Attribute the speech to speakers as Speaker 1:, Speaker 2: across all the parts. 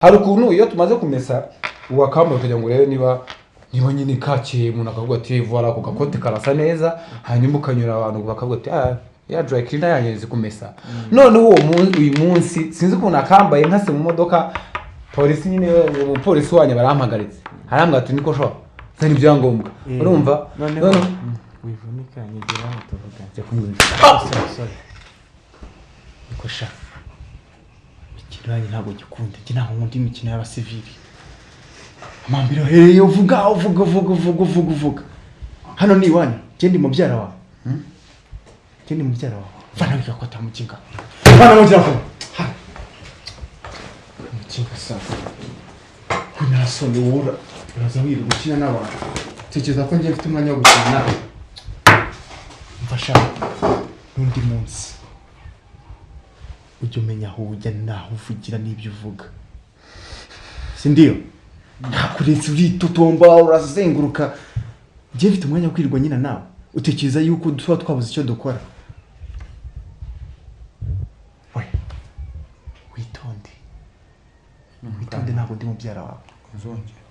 Speaker 1: hari ukuntu iyo tumaze kumesa uwakamba kugira ngo urebe niba nyine kake umuntu akavuga ati voilà ku gakote karasa neza hanyuma ukanyura abantu bakavuga ati ya dry cleaner yanyeze kumesa noneho uyu munsi sinzi ukuntu akambaye nkase mu modoka polisi nyine umupolisi wanye barampagaritse harambwa ati niko sho zani ibyangombwa urumva
Speaker 2: noneho wivunika nyegera tuvuga cyo kumwumva sorry niko sha ikiranye ntabwo gikunda kinaho nkunda imikino y'abasivili amambiro heyo vuga hano ni iwanyu je ndi mubyara wawe Kini mubyara wawe fana bikakota mukinga fana mubyara wawe mukinga sasa kuna soni wura uraza wiri gukina n'abantu tekereza ko ngiye mfite umwanya wo gukina nawe mfasha n'undi munsi ujye umenya aho ujya naho uvugira n'ibyo uvuga si ndiyo ntakuretse uritotomba urazenguruka ngiye mfite umwanya wo kwirirwa nyina nawe utekereza yuko tuba twabuze icyo dukora witonde ntabwo ndi mubyara wawe
Speaker 1: nzongera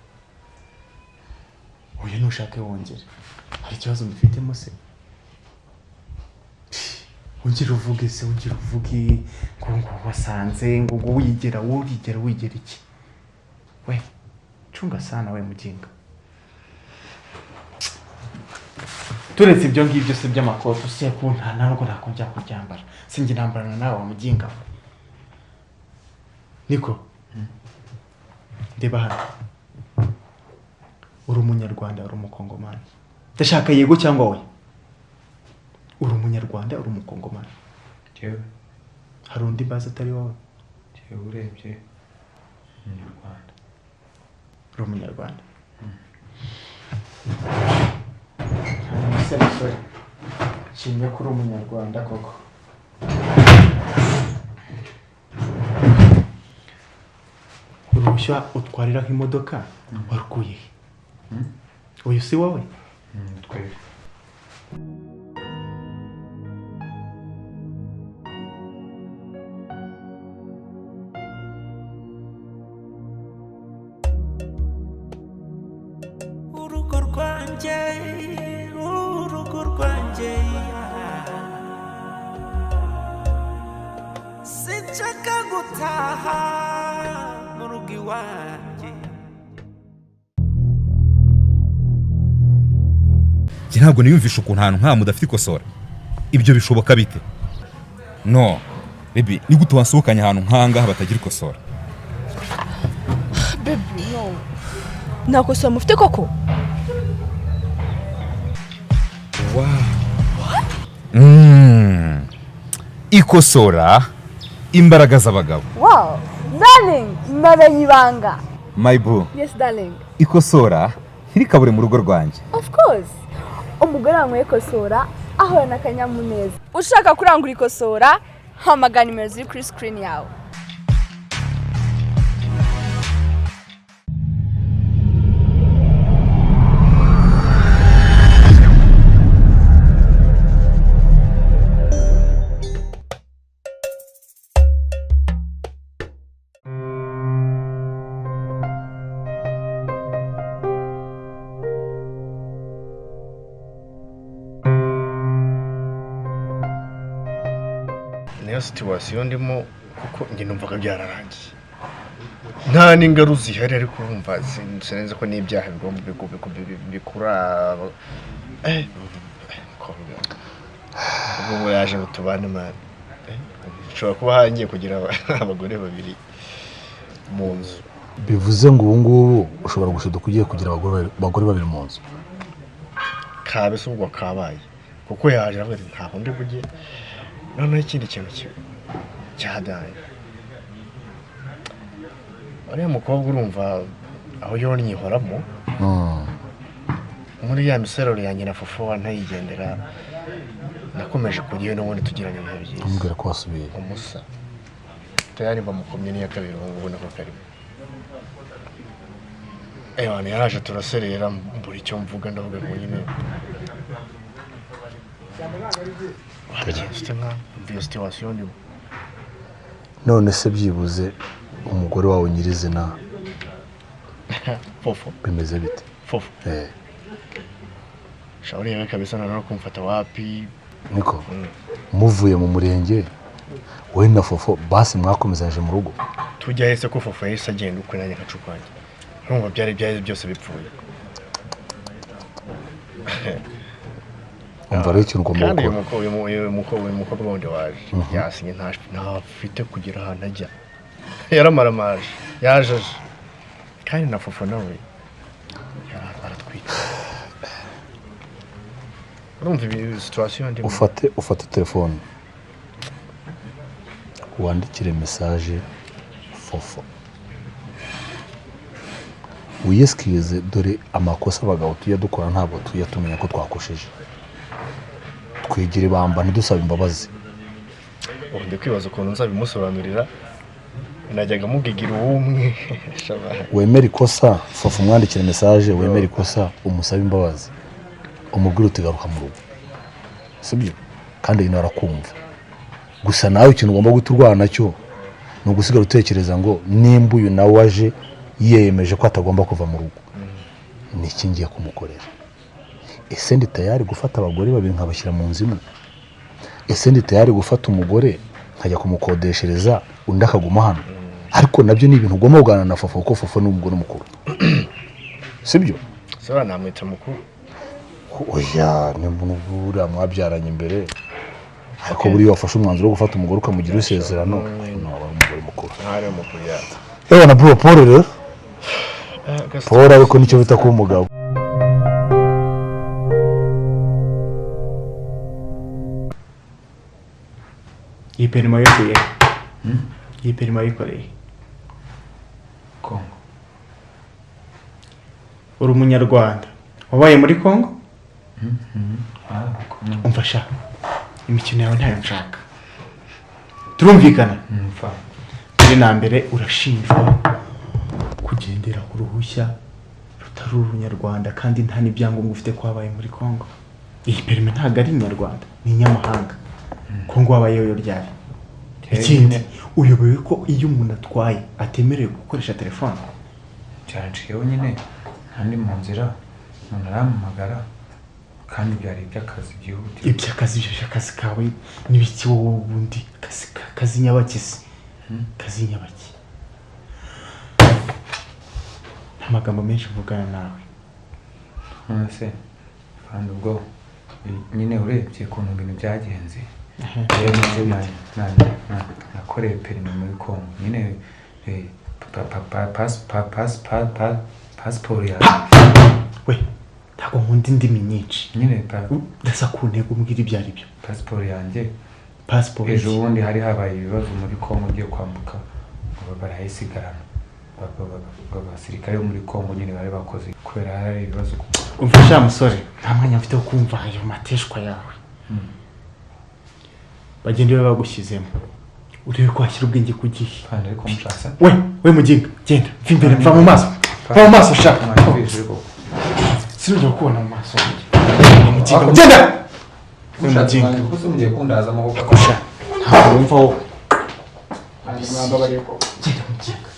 Speaker 2: oya nushake wongere hari ikibazo mbifitemo se wongere uvuge se wongere uvuge ngo wasanze ngo wigera iki we chunga sana we mujinga turetse ibyo ngibyo se by'amakoto se ko nta ntabwo nakongera kuryambara singi nambarana nawe wa mujinga niko ndeba hano uri umunyarwanda uri umukongomani ndashaka yego cyangwa we uri umunyarwanda uri umukongomani
Speaker 1: jewe
Speaker 2: hari undi baza atari wowe
Speaker 1: jewe urebye umunyarwanda
Speaker 2: uri umunyarwanda ese musore nshimye ko uri umunyarwanda koko uruhushya utwariraho imodoka warukuye uyu si wowe
Speaker 1: twebwe
Speaker 3: urugo rwanjye sinshaka gutaha mu rugo iwanjye
Speaker 4: ntabwo niyumvisha ukuntu ahantu nka mudafite ikosora ibyo bishoboka bite no baby ni gute wasohokanye ahantu nkanga batagira ikosora
Speaker 5: baby no nakosora mufite koko
Speaker 4: wow ikosora imbaraga z'abagabo
Speaker 5: wow darling mbabenye ibanga
Speaker 4: my boo
Speaker 5: yes darling
Speaker 4: ikosora ntirikabure mu rugo rwanjye
Speaker 5: of course umugore wanyweye ikosora ahorana akanyamuneza ushaka kurangura ikosora hamagana nimero ziri kuri screen yawe
Speaker 6: situation ndimo kuko nge numvaga byararangiye nta n'ingaru zihari ariko urumva sinzi ko n'ibyaha bigomba bikura ubwo yaje gutubana man nshobora kuba hangiye kugira abagore babiri mu nzu
Speaker 7: bivuze ngo ubu ngubu ushobora gushuduka ugiye kugira abagore babiri mu nzu
Speaker 6: kabe se ubwo kabaye kuko yaje avuga ati nta ndi bugiye noneho ikindi kintu cyadaye ariya mukobwa urumva aho yonye ihoramo muri ya miserero yanjye na FOFO ntayigendera nakomeje kujyayo n'ubundi tugiranye ibihe byiza
Speaker 7: umbwira ko wasubiye
Speaker 6: umusa tayari bamukomye n'iya kabiri ubona ko karimo ewana yaraje turaserera mbura icyo mvuga ndavuga ngo nyine situation ndimo
Speaker 7: none se byibuze umugore wawe nyirizina
Speaker 6: Fofo
Speaker 7: bimeze bite?
Speaker 6: Fofo shauri yewe kabisa na kumfata wapi
Speaker 7: niko muvuye mu murenge we na Fofo basi mwakomezaje mu rugo
Speaker 6: tujya hese ko Fofo yese agenda uko nanjye nkacukanye ntumva byari byose bipfuye
Speaker 7: umva rero ikintu ugomba
Speaker 6: kandi
Speaker 7: gukora
Speaker 6: uyu mukobwa wundi waje yasinye ntafite kugira ahantu ajya yaramaramaje yajeje kandi na Fofo nawe aratwita urumva ibi situation ndimo
Speaker 7: ufate telefone wandikire message Fofo wiyeskize dore amakosa abagabo tuya dukora ntabwo tuya tumenya ko twakosheje twigire bamba ntidusaba imbabazi
Speaker 6: ubundi kwibaza ukuntu nzabimusobanurira najyaga mugigira ubumwe
Speaker 7: wemera ikosa Fofo mwandikire message wemera ikosa umusaba imbabazi umubwira utigaruka mu rugo sibyo kandi ino arakumva gusa nawe ikintu ugomba guturwana cyo no gusigara utekereza ngo nimba uyu nawe waje yiyemeje ko atagomba kuva mu rugo niki ngiye kumukorera ese ndi tayari gufata abagore babiri nkabashyira mu nzu imwe ese ndi tayari gufata umugore nkajya kumukodeshereza undi akaguma hano ariko nabyo ni ibintu ugomba kuganira na Fofo kuko Fofo ni umugore mukuru sibyo
Speaker 6: saba namwita mukuru
Speaker 7: oya nimbura mwabyaranye imbere ariko buri wafashe umwanzuro wo gufata umugore ukamugira isezerano no aba umugore mukuru
Speaker 6: ntare mukuru ya
Speaker 7: yewe na bro Paul rero Paul ariko nicyo bita kuba umugabo
Speaker 2: Iperima yokuye Iperima yikoreye
Speaker 1: Kongo
Speaker 2: uri umunyarwanda wabaye muri Kongo umfasha imikino yawe ntayo nshaka turumvikana mbere na mbere urashinjwa kugendera ku ruhushya rutari urunyarwanda kandi nta n'ibyangombwa ufite ko wabaye muri Kongo iyi perime ntabwo ari inyarwanda ni inyamahanga Kongo wabayeyo ryari ikindi uyoboye ko iyo umuntu atwaye atemerewe gukoresha telefone
Speaker 1: cyanciyeho nyine kandi mu nzira umuntu arampamagara kandi byari iby'akazi byihutirwa
Speaker 2: iby'akazi akazi kawe n'ibiki wowe ubundi kazi nyabakisi kazi nyabaki amagambo menshi mvugana nawe
Speaker 1: none kandi ubwo nyine urebye ukuntu ibintu byagenze rero nibyo nakoreye perime muri Kongo nyine pasiporo yawe
Speaker 2: we ntabwo nkunda indimi nyinshi
Speaker 1: nyine
Speaker 2: ndasa ku ntego mbwira ibyo ari byo
Speaker 1: pasiporo yanjye
Speaker 2: pasiporo
Speaker 1: ejo bundi hari habaye ibibazo muri Kongo ugiye kwambuka barayisigarana abasirikare bo muri Kongo nyine bari bakoze kubera hari ibibazo
Speaker 2: umfasha musore nta mwanya mfite wo kumva ayo mateshwa yawe bagende bagushyizemo urebe ko washyira ubwenge ku gihe
Speaker 1: kandi ariko mushaka
Speaker 2: we muginga genda mva imbere mva mu maso shaka sinujya kubona mu maso muginga genda we muginga
Speaker 1: kuko mugiye kundaza amaboko
Speaker 2: akosha ntabwo wumva wowe genda muginga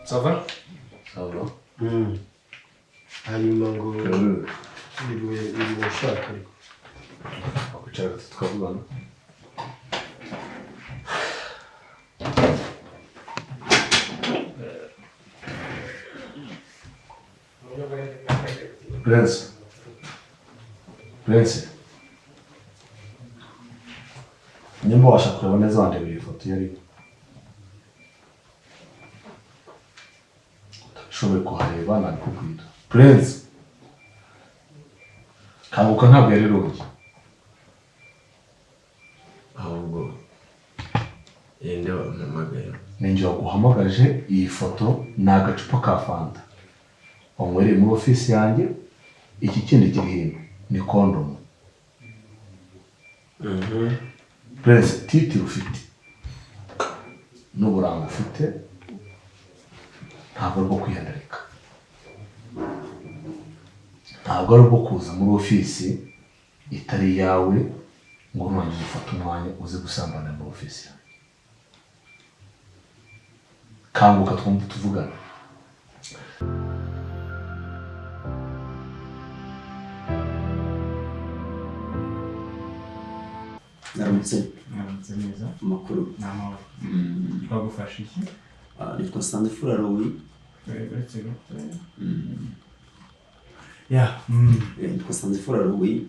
Speaker 6: Ça va?
Speaker 7: Ça va?
Speaker 6: hanyuma ngo
Speaker 7: iri ushaka ariko akwicara tukavugana Prince nimba washaka kureba neza wandebera iyi foto yari utabishoboye kuhareba nabikubwira Prince kanguka ntabwo yari rogi
Speaker 8: Inde wampamagaye.
Speaker 7: ninjye waguhamagaje. Iyi foto ni agacupa ka fanta wanywereye muri ofisi yanjye. Iki kindi kiri hino ni kondomu. Prince, titire ufite n'uburanga ufite ntabwo ari bwo kwiyandarika, ntabwo ari bwo kuza muri ofisi itari yawe ngo nurangiza ufate umwanya uze gusambana muri ofisi yawe. Kanguka twumve tuvugana.
Speaker 9: Naramutse
Speaker 2: neza.
Speaker 9: amakuru
Speaker 2: N'amahoro. Bagufasha iki?
Speaker 9: nitwa Sandifura Rowi.
Speaker 2: Uretse gato.
Speaker 9: Nitwa Sandifura Rowi.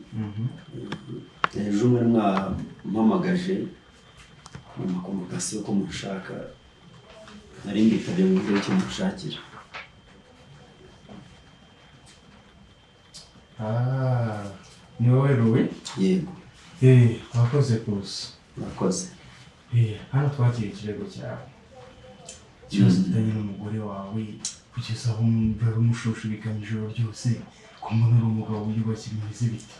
Speaker 9: Ejo umwe mwampamagaje mu makomukasiyo ko mushaka, nari mbitabye mu gihe cyo mushakira.
Speaker 2: Ni wowe Rowi?
Speaker 9: Yego.
Speaker 2: Wakoze kuza.
Speaker 9: Murakoze.
Speaker 2: Hano twakiriye ikirego cyawe. Ikibazo ufitanye n'umugore wawe kugeza aho mbere umushushubikanya ijoro ryose, ko mbona uri umugabo wiyubashye bimeze bite.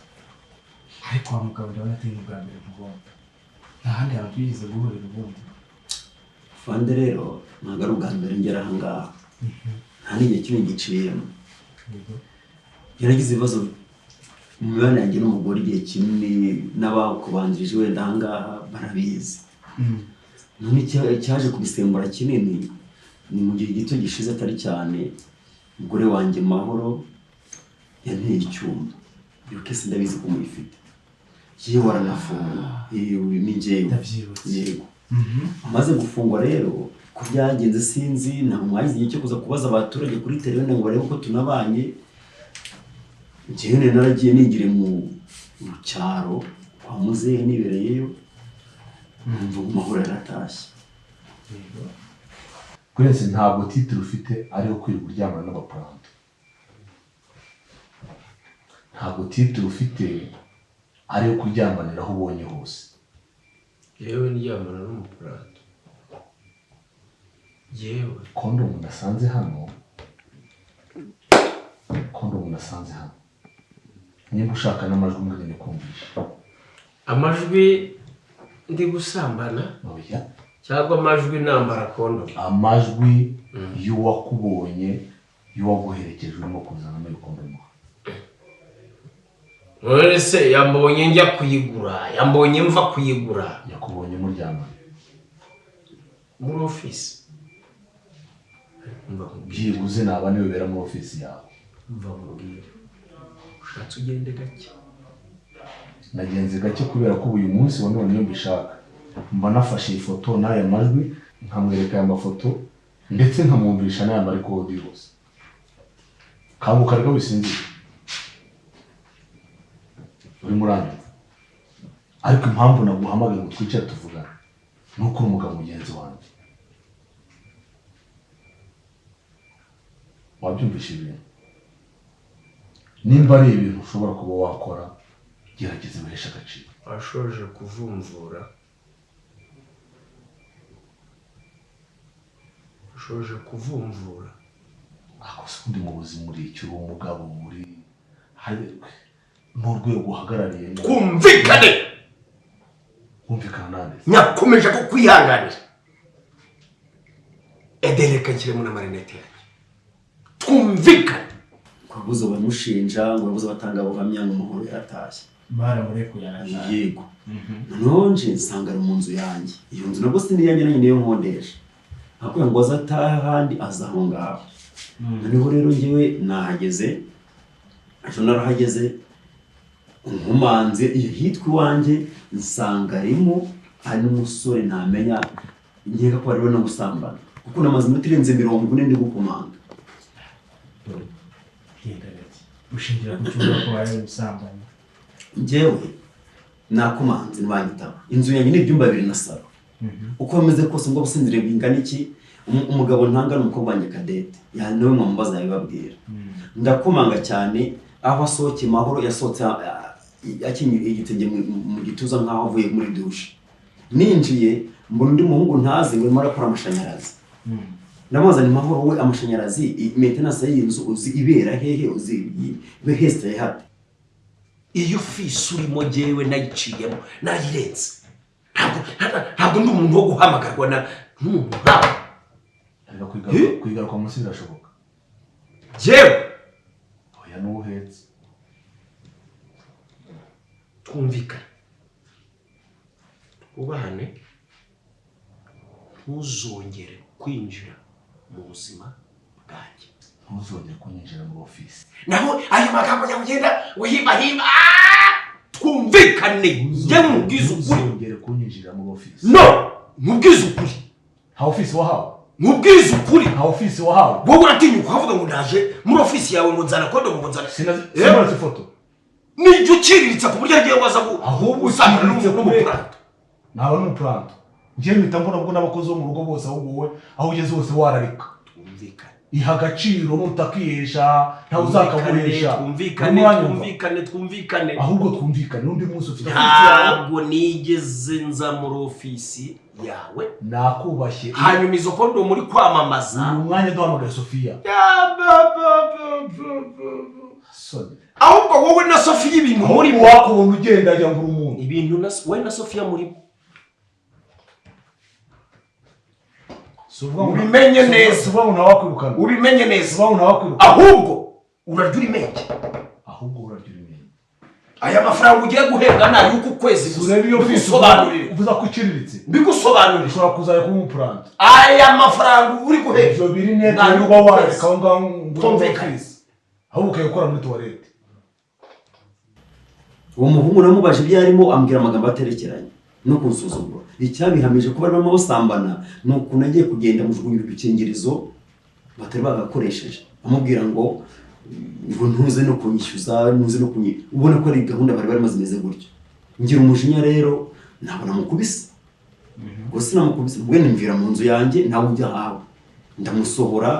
Speaker 2: Ariko wa mugabo ndabona atari ubwa mbere mubona. Nta handi hantu twigeze guhurira ubundi.
Speaker 9: Fande rero ntabwo ari ubwa mbere ngera aha ngaha. Nta n'igihe kimwe giciyemo. Yaragize ibibazo mu mibanire yanjye n'umugore igihe kimwe, n'abakubanjirije wenda aha ngaha barabizi. None cyaje kubisembura kinini ni mu gihe gito gishize atari cyane. Umugore wanjye Mahoro yanteye icyuma. Iyo kese ndabizi ko muyifite. Yewe waranafunga. Ni njyewe. Yego. Amaze gufungwa rero ko byagenze sinzi, ntabwo mwagize igihe cyo kuza kubaza abaturage kuri telefone ngo barebe ko tunabanye. Njyewe naragiye nigire mu cyaro kwa muzehe nibereyeyo. Numva Mahoro yaratashye.
Speaker 7: Prince, ntabwo titire ufite ariho kwirirwa uryamana n'abaparante. Ntabwo titire ufite ariho kuryamanira aho ubonye hose.
Speaker 8: Yewe ndyamana n'umuparante. Yewe
Speaker 7: kondomu nasanze hano, niba ushaka n'amajwi mwene kumvisha.
Speaker 8: amajwi ndi gusambana?
Speaker 7: Oya.
Speaker 8: Cyangwa amajwi nambara kondomu?
Speaker 7: Amajwi y'uwakubonye, y'uwaguherekeje urimo kuzanamo iyo kondomu.
Speaker 8: None se yambonye njya kuyigura, yambonye mva kuyigura?
Speaker 7: Yakubonye muryamana
Speaker 8: muri ofisi.
Speaker 7: byibuze naba niwe bera muri ofisi yawe.
Speaker 8: Mva mubwire, ushatse ugende gake.
Speaker 7: Nagenze gake kubera ko uyu munsi wa none iyo mbishaka mba nafashe ifoto n'aya majwi nkamwereka aya mafoto ndetse nkamwumvisha n'aya marikodi yose. Kanguka rero wisinzire. Uri muranyumva? Ariko impamvu naguhamagaye ngo twicare tuvugana nuko uri umugabo mugenzi wanjye. Wabyumvishe ibintu? Nimba ari ibintu ushobora kuba wakora, gerageza wiheshe agaciro.
Speaker 8: Washoje kuvumvura? Washoje kuvumvura?
Speaker 7: Ako se undi mu buzima uri icyo, uri umugabo uri n'urwego uhagarariye.
Speaker 8: Kumvikane!
Speaker 7: Kumvikana nande?
Speaker 8: Nyakomeje ko kwihanganira. Edereka kiremo na marinete yanjye. Twumvikane!
Speaker 9: Kwabuze bamushinja ngo babuze batanga buhamya ngo Mahoro yaratashye.
Speaker 2: Baramurekuye yaratashye.
Speaker 9: Yego. Nonje nsanga ari mu nzu yanjye. Iyo nzu nabwo siniyanye nanjye niyo nkodesha. Akwiye ngo azataha ahandi azaho ngaho. Noneho rero njyewe nahageze, ejo narahageze nkumanze iyo hitwa iwanjye nsanga arimo ari n'umusore ntamenya, nkeka ko ariwe no gusambana kuko namaze iminota irenze 40 ndi gukomanga.
Speaker 2: Ushingira ku cyumba ko ari gusambana.
Speaker 9: Njyewe nakumanze nibanyitaba. Inzu yanjye ni ibyumba 2 na salo. Uko bameze kose ngo busindire bingana iki, umugabo ntanga n'umukobwa wanjye Kadete nawe mwamubaza yabibabwira. Ndakumanga cyane aho asohoke Mahoro yasohotse akinye igitenge mu gituza nkaho avuye muri douche. ninjiye mbona undi muhungu ntazi ngo arimo arakora amashanyarazi ndamuzana impamvu we amashanyarazi maintenance y'inzu uzi ibera hehe uzi be heste hati
Speaker 8: iyo fisi urimo jewe nayiciyemo nayirenze ntabwo ndi umuntu wo guhamagarwa na n'umuntu nkawe
Speaker 7: ariko kwigaruka munsi birashoboka
Speaker 8: jewe
Speaker 7: oya n'ubuhetse
Speaker 8: twumvikane ubahane ntuzongere kwinjira mu buzima bwanjye
Speaker 7: ntuzongere kunyinjira mu office
Speaker 8: naho ayo magambo nyamugenda uhimba twumvikane njye mubwiza ukuri
Speaker 7: ntuzongere kunyinjira mu office
Speaker 8: no mubwiza ukuri
Speaker 7: ha office wahawe
Speaker 8: mubwiza ukuri
Speaker 7: ha office wahawe
Speaker 8: wowe uratinyuka ukavuga ngo ndaje muri office yawe ngo nzana kodo ngo nzana
Speaker 7: sinazi foto
Speaker 8: nijyo ukiriritse ku buryo agiye waza
Speaker 7: ahubwo
Speaker 8: usanga n'umupuranto
Speaker 7: ntawe n'umupuranto njye mpita mbona ubwo n'abakozi bo mu rugo bose ahubwo wowe aho ugeze hose wararika
Speaker 8: twumvikane
Speaker 7: iha agaciro nutakiyesha ntawe uzakagurisha
Speaker 8: twumvikane
Speaker 7: ahubwo twumvikane n'undi munsi ufite
Speaker 8: ntabwo nigeze nza muri ofisi yawe
Speaker 7: nakubashye
Speaker 8: hanyuma izo kodo muri kwamamaza
Speaker 7: uyu mwanya duhamagaye Sofia
Speaker 8: ahubwo wowe na Sofia ibintu muri
Speaker 7: wakubona ugenda ajya ngura umuntu
Speaker 8: ibintu wowe na Sofia muri ubimenye neza ubimenye neza ahubwo urarya urimenge aya mafaranga ugiye guhembwa nayo uko kwezi
Speaker 7: bigusobanurire uvuza ko ukiriritse
Speaker 8: bigusobanurire
Speaker 7: ushobora kuzajya kuba umupuranto
Speaker 8: aya mafaranga uri guhembwa
Speaker 7: ibyo biri neza niba wareka aho ngaho twumvikane ahubwo ukayikora muri tuwarete
Speaker 9: uwo muhungu namubaje ibyo arimo ambwira amagambo aterekeranye no kunsuzugura icyabihamije kuba barimo basambana ni ukuntu agiye kugenda mujugunyira udukingirizo batari bagakoresheje amubwira ngo ntuze no kunyishyuza ntuze no ubona ko ari gahunda bari barimo zimeze gutyo ngira umujinya rero ntabwo namukubise gusa namukubise ubwo nimvira mu nzu yanjye ntabwo ujya hawe ndamusohora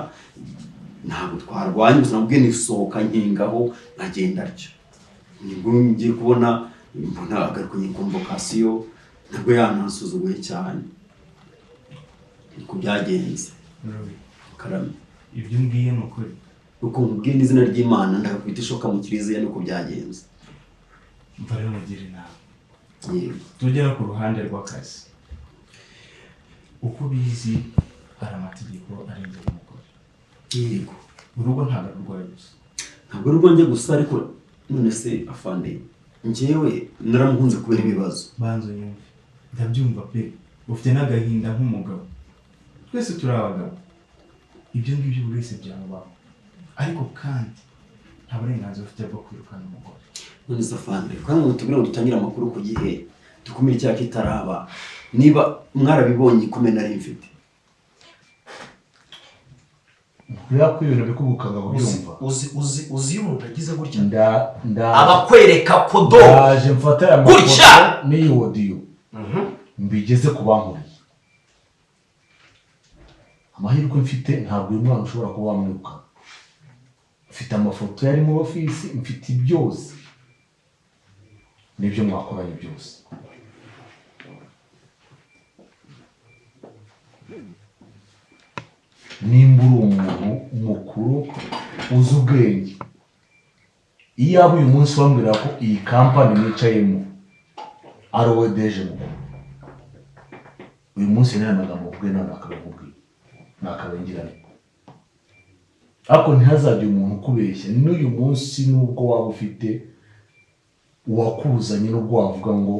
Speaker 9: ntabwo twarwanye gusa namubwiye nisohoka nkingaho nkagenda atyo nibwo ngiye kubona mbona agaruka convocation ntabwo yanasuzuguye cyane niko byagenze karame
Speaker 2: ibyo mbwiye ni ukuri
Speaker 9: uko nkubwiye n'izina ry'Imana ndakubita ishoka mu kiriziya nuko byagenze
Speaker 2: mva rero mugira inama tugera ku ruhande rw'akazi uko bizi hari amategeko arengera umugore
Speaker 9: yego
Speaker 2: urugo ntabwo rurwaye gusa
Speaker 9: ntabwo rurwanjye gusa ariko none se afande njyewe naramuhunze kubera ibibazo
Speaker 2: banzo yumve ndabyumva pe ufite n'agahinda nk'umugabo twese turi abagabo ibyo ngibyo buri wese byamubaho ariko kandi nta burenganzira ufite bwo kwirukana umugore
Speaker 9: none se afande kandi ngo tubwire ngo dutangire amakuru ku gihe dukumire icyaha kitaraba niba mwarabibonye ikomeye nari mfite
Speaker 7: ko ibintu bikubukaga kubyumva
Speaker 8: uzi iyo umuntu agize gutya
Speaker 7: abakwereka
Speaker 8: kodo
Speaker 7: ndaje mfata aya mafoto n'iyi audio mbigeze ku bankuriye amahirwe mfite ntabwo uyu mwana ushobora kuba wamwiruka mfite amafoto yari mu ofisi mfite byose nibyo mwakoranye byose nimba uri umuntu mukuru uzi ubwenge iyo aba uyu munsi wambwira ko iyi kampani nicayemo ari wowe deje mukuru uyu munsi nta magambo ubwe none akabimubwira nakabengirane ariko ntihazajye umuntu ukubeshya n'uyu munsi nubwo waba ufite uwakuzanye n'ubwo wavuga ngo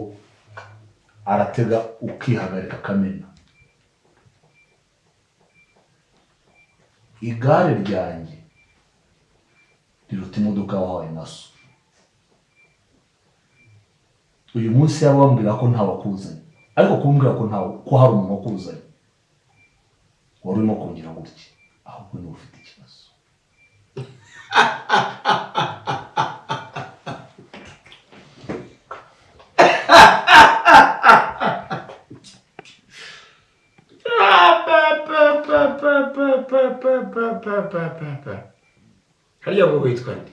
Speaker 7: aratega ukihagarika akamena igare ryanjye riruta imodoka wahawe na so uyu munsi yaba wambwira ko ntawakuzanye ariko kumbwira ko hari umuntu wakuzanye wari urimo kongera gutya ahubwo niba ufite ikibazo
Speaker 8: hariya wowe witwa nde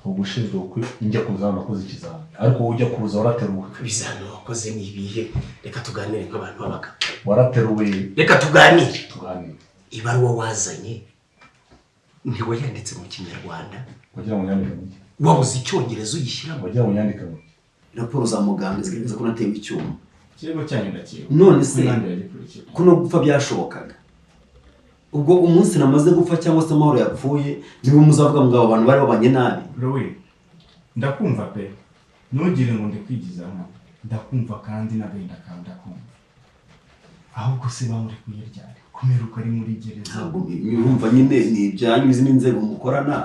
Speaker 7: ubushinzwe njya kuza nakoze ikizami ariko ujya kuza warateruwe
Speaker 8: ibizami wakoze ni ibihe reka tuganire nk'abantu babaga
Speaker 7: warateruwe
Speaker 8: reka tuganire ibaruwa wazanye ntiwe yanditse mu kinyarwanda
Speaker 7: kugira ngo yandike mu
Speaker 8: wabuze icyongereza uyishyiramo
Speaker 7: kugira ngo yandike mu
Speaker 9: raporo za muganga zigaragaza ko natewe icyuma
Speaker 2: kirego cyanyu ndakiwe
Speaker 9: none se kuno gupfa byashobokaga ubwo umunsi namaze gupfa cyangwa se amahoro yapfuye niwe muzavuga ngo abo bantu bari babanye nabi
Speaker 2: rowe ndakumva pe ntugire ngo ndikwigiza hano ndakumva kandi n'agahinda kawe ndakumva ahubwo se bamuri kuyiryari kumeruka ari muri gereza
Speaker 9: ntabwo urumva nyine ni ibyanyu izi n'inzego mukorana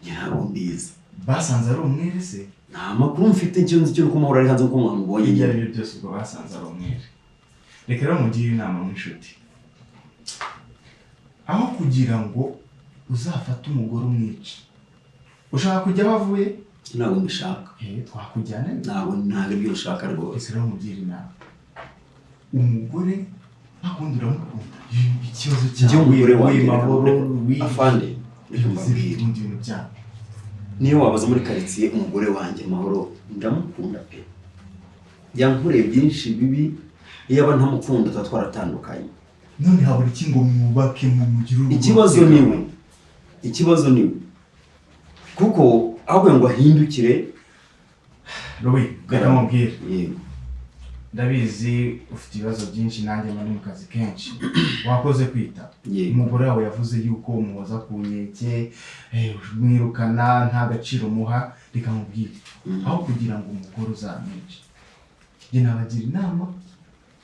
Speaker 9: ntabwo mbizi
Speaker 2: basanze ari umwere se
Speaker 9: nta makuru mfite icyo nzi cyo ko mahoro ari hanze ko umuntu ubonye
Speaker 2: ibyo ari byo byose ubwo basanze ari umwere reka rero mugire inama nk'inshuti aho kugira ngo uzafate umugore umwica ushaka kujya aho avuye
Speaker 9: ntabwo mbishaka
Speaker 2: twakujyana
Speaker 9: ntabwo ibyo ushaka rwose
Speaker 2: rero mugire inama umugore ntakundi uramukunda ikibazo
Speaker 9: cy'umugore wawe
Speaker 2: mahoro
Speaker 9: afande
Speaker 2: ibintu byabo
Speaker 9: niyo wabaza muri karitsiye umugore wanjye mahoro ndamukunda pe yankoreye byinshi bibi iyo aba ntamukunda tuba twaratandukanye
Speaker 2: none habura iki ngo mwubake mu mugire urugo
Speaker 9: ikibazo niwe kuko ahubwo ngo ahindukire
Speaker 2: rowe reka mubwire
Speaker 9: yego
Speaker 2: ndabizi ufite ibibazo byinshi nanjye muri mu kazi kenshi wakoze kwita umugore wawe yavuze yuko umuhoza ku nkeke mwirukana nta gaciro muha reka mubwire aho kugira ngo umugore uzamwice njye nabagira inama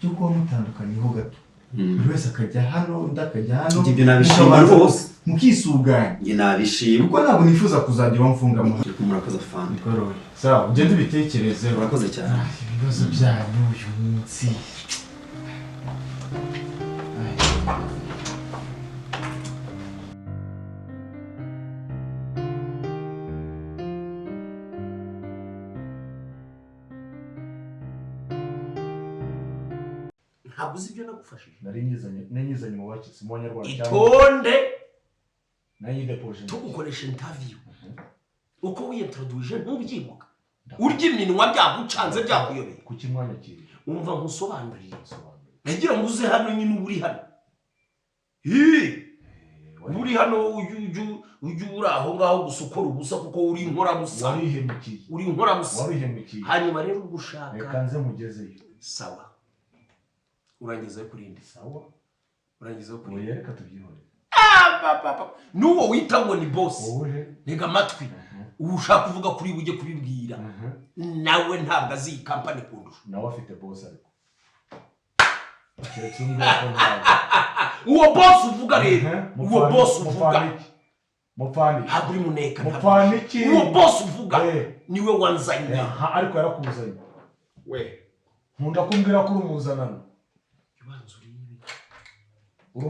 Speaker 2: yo kuba mutandukanyeho gato buri wese akajya hano undi akajya hano
Speaker 9: ibyo nabishima rwose
Speaker 2: mukisuganya
Speaker 9: njye nabishima
Speaker 2: kuko ntabwo nifuza kuzajya bamfunga mu
Speaker 9: murakoze afande
Speaker 2: sawa ugende ubitekereze
Speaker 9: urakoze cyane
Speaker 2: ibibazo byanyu uyu munsi
Speaker 8: ntabwo uzi ibyo nagufashije
Speaker 7: nanyizanye mu bakitse mu banyarwanda
Speaker 8: itonde
Speaker 7: nayidepoje
Speaker 8: tugukoresha interview uko wiyintroduce ntubyibuka urya iminwa byagucanze byakuyobeye
Speaker 7: kuki mwanyakiriye
Speaker 8: umva nkusobanurire nagira ngo uze hano nyine uri hano uri hano ujya uri aho ngaho gusa ukora ubusa kuko uri inkorabusa
Speaker 7: warihemukiye
Speaker 8: hanyuma rero ugushaka
Speaker 7: reka nze mugezeyo
Speaker 8: sawa urangizayo kurindi
Speaker 7: sawa
Speaker 8: urangizayo kurindi
Speaker 7: reka tubyihore
Speaker 8: n'uwo wita ngo ni boss ntega amatwi ushaka kuvuga kuri bujye kubibwira nawe ntabwo azi iyi kampani kundusha
Speaker 7: nawe afite boss ariko
Speaker 8: uwo boss uvuga rero uwo boss uvuga
Speaker 7: mupfani
Speaker 8: ntabwo uri muneka
Speaker 7: mupfaniki
Speaker 8: uwo boss uvuga niwe wanzanye
Speaker 7: ariko yarakuzanye
Speaker 8: we
Speaker 7: nkunda kumbwira ko urumuzanano uri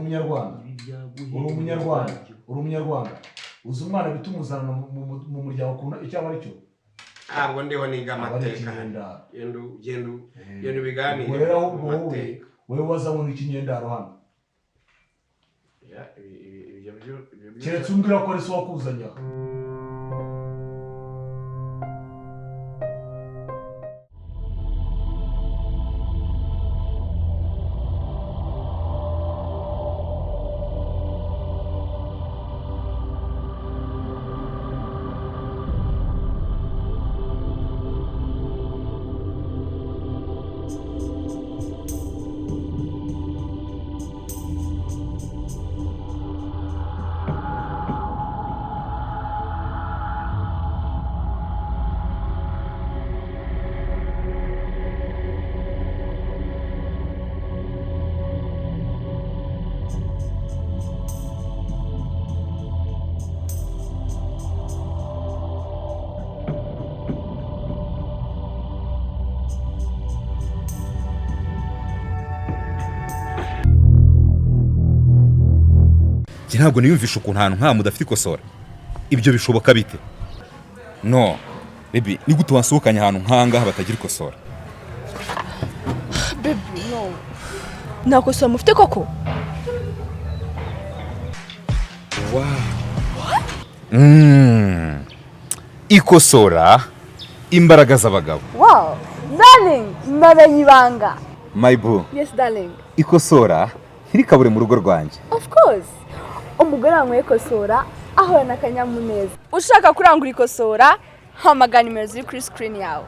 Speaker 7: umunyarwanda uzi umwana bita umuzanano mu muryango ukunda icyo aba ari cyo
Speaker 8: ntabwo ndiho niga amateka genda ubiganire
Speaker 7: rero ahubwo wowe wazabona ikinyendaro hano keretse umbwira ko ari so wakuzanye aha
Speaker 4: ntabwo niyumvisha ukuntu ahantu nka mudafite ikosora ibyo bishoboka bite no baby ni gute wasohokanye ahantu nk'ahangaha batagira ikosora
Speaker 5: baby no nta kosora mufite koko
Speaker 4: ikosora imbaraga z'abagabo.
Speaker 5: Wow, darling, namenye ibanga.
Speaker 4: My boo,
Speaker 5: Yes, darling.
Speaker 4: ikosora ntirikabure mu rugo rwanjye.
Speaker 5: Of course. Umugore wanyweye ikosora ahorana akanyamuneza. Ushaka kurangura ikosora, hamagara nimero ziri kuri screen yawe.